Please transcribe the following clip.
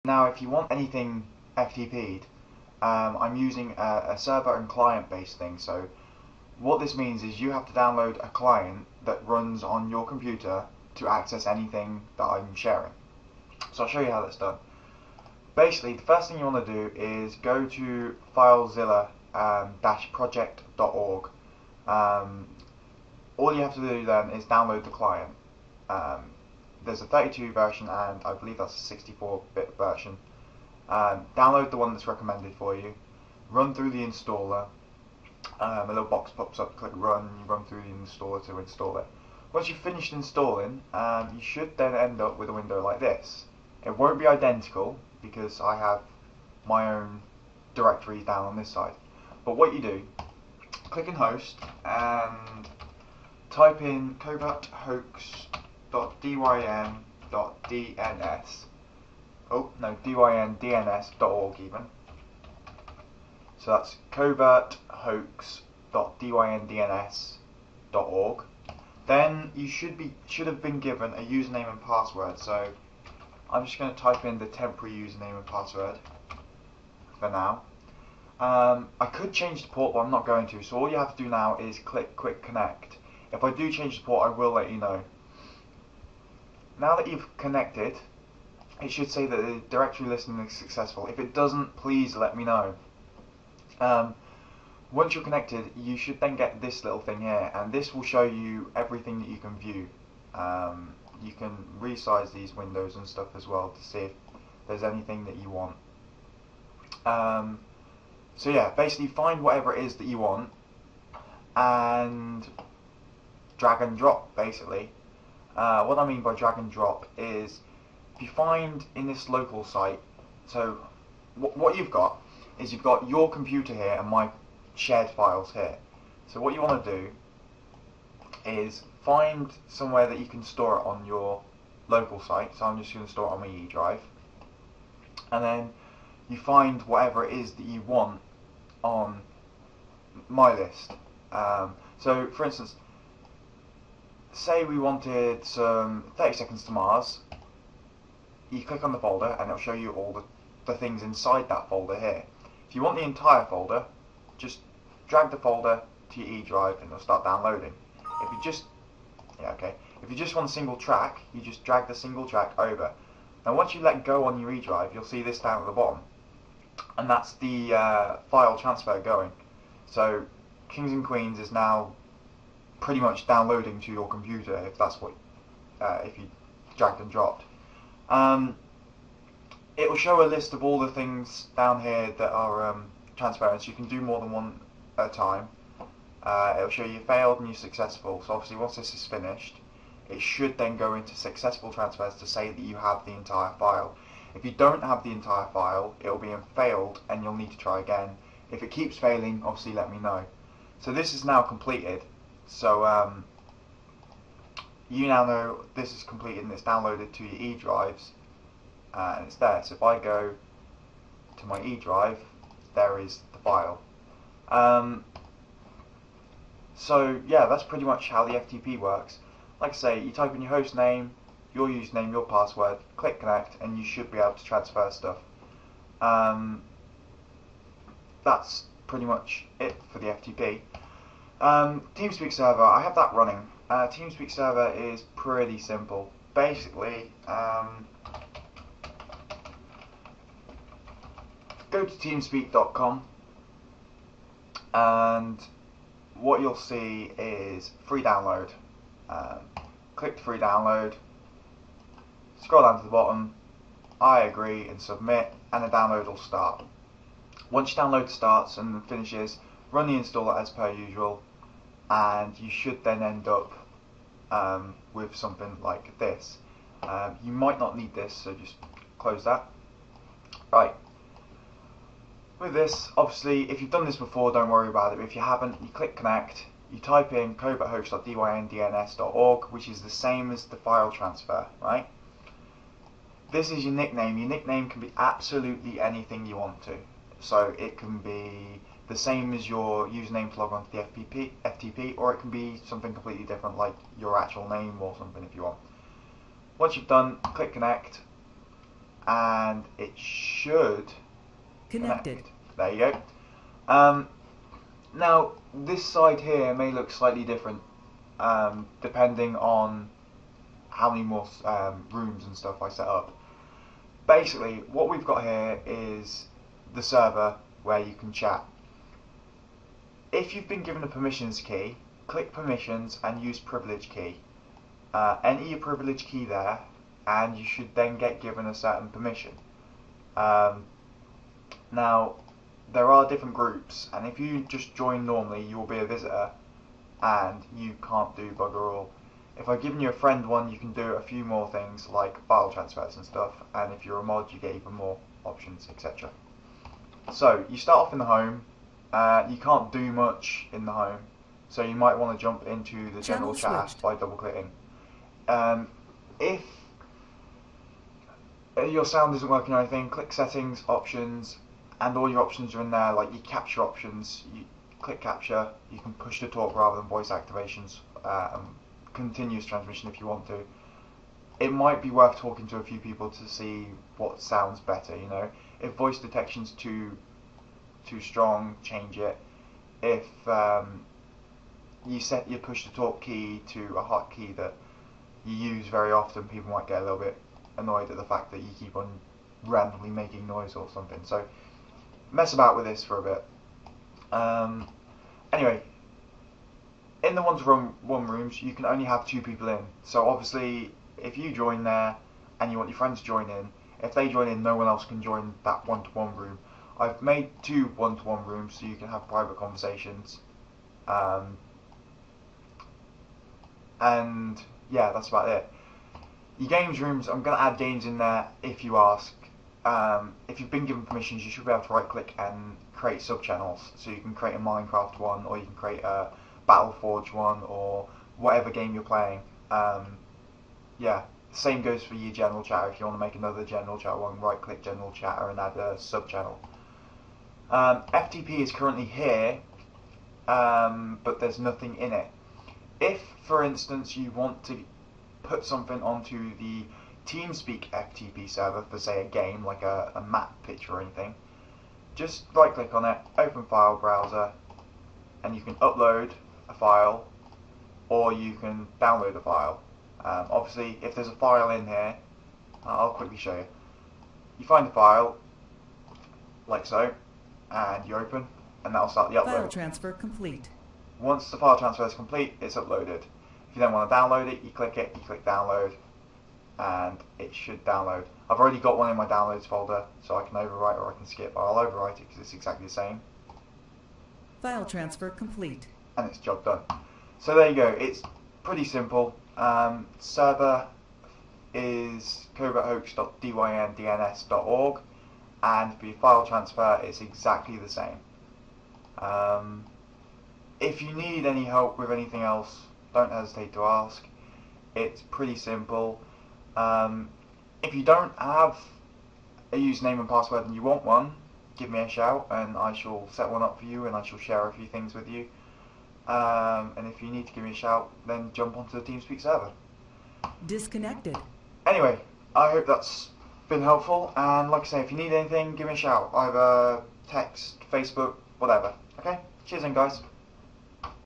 Now, if you want anything FTP'd, I'm using a server and client based thing. So what this means is you have to download a client that runs on your computer to access anything that I'm sharing. So I'll show you how that's done. Basically, the first thing you want to do is go to filezilla-project.org. All you have to do then is download the client. There's a 32 version and I believe that's a 64-bit version. Download the one that's recommended for you. Run through the installer. A little box pops up, click run, you run through the installer to install it. Once you've finished installing, you should then end up with a window like this. It won't be identical because I have my own directories down on this side. But what you do, click in host and type in coverthoax.dyn.dns. Oh no, dyndns.org even. So that's coverthoax.dyn.dns.org. Then you should have been given a username and password. So I'm just going to type in the temporary username and password for now. I could change the port, but I'm not going to. So all you have to do now is click Quick Connect. If I do change the port, I will let you know. Now that you've connected, it should say that the directory listening is successful. If it doesn't, please let me know. Once you're connected, you should then get this little thing here, and this will show you everything that you can view. You can resize these windows and stuff as well to see if there's anything that you want. So yeah, basically find whatever it is that you want and drag and drop, basically. What I mean by drag and drop is if you find in this local site, so what you've got is you've got your computer here and my shared files here. So what you want to do is find somewhere that you can store it on your local site. So I'm just going to store it on my E drive, and then you find whatever it is that you want on my list. So for instance, say we wanted some 30 Seconds to Mars. You click on the folder and it'll show you all the things inside that folder here. If you want the entire folder, just drag the folder to your E drive and it'll start downloading. If you just if you just want a single track, you just drag the single track over. Now once you let go on your E drive, you'll see this down at the bottom, and that's the file transfer going. So Kings and Queens is now pretty much downloading to your computer if that's what if you dragged and dropped. It will show a list of all the things down here that are transparent, so you can do more than one at a time. It'll show you failed and you successful. So obviously once this is finished, it should then go into successful transfers to say that you have the entire file. If you don't have the entire file, it will be in failed and you'll need to try again. If it keeps failing, obviously let me know. So this is now completed. So you now know this is completed and it's downloaded to your E drives, and it's there. So if I go to my E drive, there is the file. So yeah, that's pretty much how the FTP works. Like I say, you type in your host name, your username, your password, click connect, and you should be able to transfer stuff. That's pretty much it for the FTP. TeamSpeak Server, I have that running. TeamSpeak Server is pretty simple. Basically, go to teamspeak.com and what you'll see is free download. Click free download, scroll down to the bottom, I agree and submit, and the download will start. Once your download starts and finishes, run the installer as per usual, and you should then end up with something like this. You might not need this, so just close that. Right. With this, obviously, if you've done this before, don't worry about it. But if you haven't, you click connect, you type in coverthoax.dyn.dns.org, which is the same as the file transfer, right? This is your nickname. Your nickname can be absolutely anything you want to. So it can be the same as your username to log on to the FTP, or it can be something completely different, like your actual name or something if you want. Once you've done, click connect, and it should Connected. There you go. Now this side here may look slightly different depending on how many more rooms and stuff I set up. Basically, what we've got here is the server where you can chat. If you've been given a permissions key, click permissions and use privilege key. Enter your privilege key there, and you should then get given a certain permission. Now, there are different groups, and if you just join normally, you will be a visitor, and you can't do bugger all. If I've given you a friend one, you can do a few more things like file transfers and stuff, and if you're a mod, you get even more options, etc. So, you start off in the home. You can't do much in the home, so you might want to jump into the general chat by double clicking. If your sound isn't working or anything, click settings, options, and all your options are in there, like your capture options. You click capture, you can push to talk rather than voice activations, continuous transmission if you want to. It might be worth talking to a few people to see what sounds better, you know. If voice detection's too strong, change it. If you set your push to talk key to a hotkey that you use very often, people might get a little bit annoyed at the fact that you keep on randomly making noise or something. So mess about with this for a bit. Anyway, in the one-to-one rooms, you can only have 2 people in. So obviously, if you join there and you want your friends to join in, if they join in, no one else can join that one-to-one room. I've made 2 one-to-one rooms so you can have private conversations. And yeah, that's about it. Your games rooms, I'm going to add games in there if you ask. If you've been given permissions, you should be able to right click and create sub-channels. So you can create a Minecraft one, or you can create a Battleforge one, or whatever game you're playing. Yeah, same goes for your general chat. If you want to make another general chat one, right click general chatter and add a sub-channel. FTP is currently here, but there's nothing in it. If, for instance, you want to put something onto the TeamSpeak FTP server for, say, a game, like a map picture or anything, just right click on it, open file browser, and you can upload a file, or you can download a file. Obviously, if there's a file in here, I'll quickly show you. You find the file, like so, and you open, and that'll start the upload. File transfer complete. Once the file transfer is complete, it's uploaded. If you then want to download it, you click download, and it should download. I've already got one in my downloads folder, so I can overwrite or I can skip. I'll overwrite it because it's exactly the same. File transfer complete. And it's job done. So there you go. It's pretty simple. Server is coverthoax.dyndns.org, and for your file transfer, it's exactly the same. If you need any help with anything else, don't hesitate to ask. It's pretty simple. If you don't have a username and password and you want one, give me a shout and I shall set one up for you, and I shall share a few things with you. And if you need to give me a shout, then jump onto the TeamSpeak server. Disconnected. Anyway, I hope that's been helpful, and like I say, if you need anything, give me a shout. Either text, Facebook, whatever. Okay? Cheers then, guys.